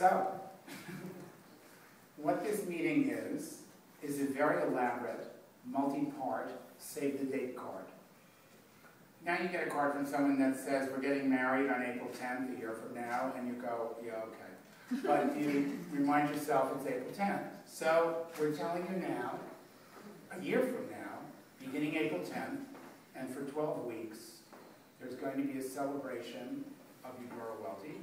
So, what this meeting is a very elaborate, multi-part, save-the-date card. Now you get a card from someone that says, we're getting married on April 10th, a year from now, and you go, yeah, okay. But you remind yourself it's April 10th. So, we're telling you now, a year from now, beginning April 10th, and for 12 weeks, there's going to be a celebration of Eudora Welty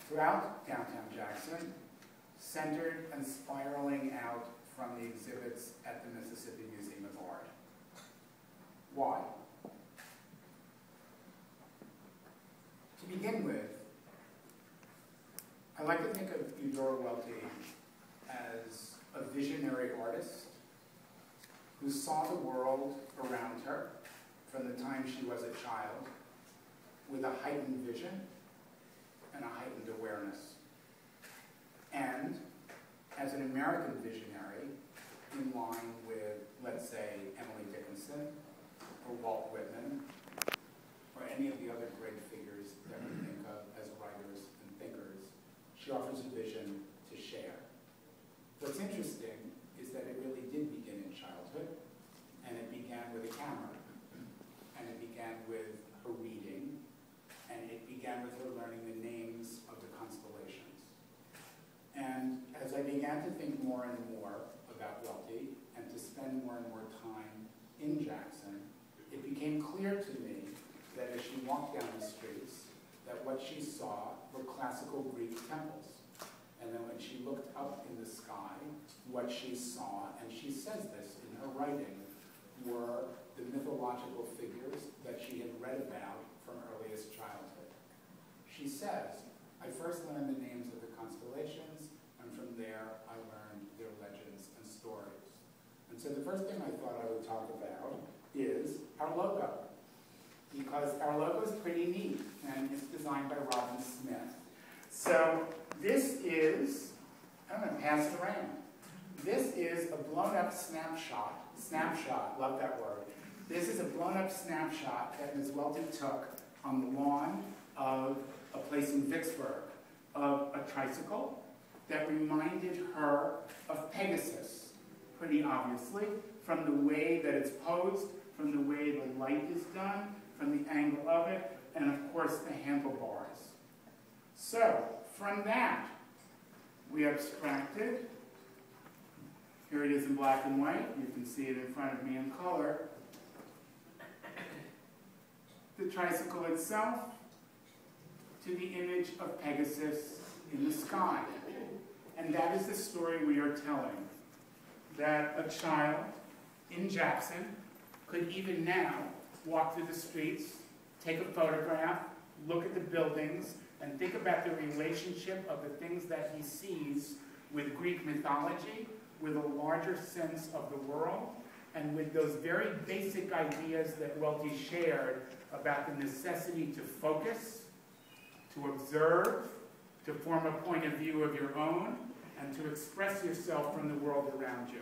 throughout downtown Jackson, centered and spiraling out from the exhibits at the Mississippi Museum of Art. Why? To begin with, I like to think of Eudora Welty as a visionary artist who saw the world around her from the time she was a child with a heightened vision and a heightened awareness. And as an American visionary, in line with, let's say, Emily Dickinson, or Walt Whitman, or any of the other great figures that we think of as writers and thinkers, she offers a vision to share. What's interesting is that it really did begin in childhood, and it began with a camera, and it began with her reading, and it began with her learning the names of the constellations. And as I began to think more and more about Welty, and to spend more and more time in Jackson, it became clear to me that as she walked down the streets, that what she saw were classical Greek temples. And then when she looked up in the sky, what she saw, and she says this in her writing, were the mythological figures that she had read about from earliest childhood. She says, I first learned the names of the constellations, and from there I learned their legends and stories. And so the first thing I thought I would talk about is our logo, because our logo is pretty neat, and it's designed by Robin Smith. So this is, I'm going to pass it around. This is a blown-up snapshot, love that word. This is a blown-up snapshot that Ms. Welty took on the lawn of a place in Vicksburg, of a tricycle that reminded her of Pegasus, pretty obviously, from the way that it's posed, from the way the light is done, from the angle of it, and of course the handlebars. So, from that, we abstracted. Here it is in black and white. You can see it in front of me in color. The tricycle itself to the image of Pegasus in the sky. And that is the story we are telling. That a child in Jackson could even now walk through the streets, take a photograph, look at the buildings, and think about the relationship of the things that he sees with Greek mythology, with a larger sense of the world, and with those very basic ideas that Welty shared about the necessity to focus, to observe, to form a point of view of your own, and to express yourself from the world around you.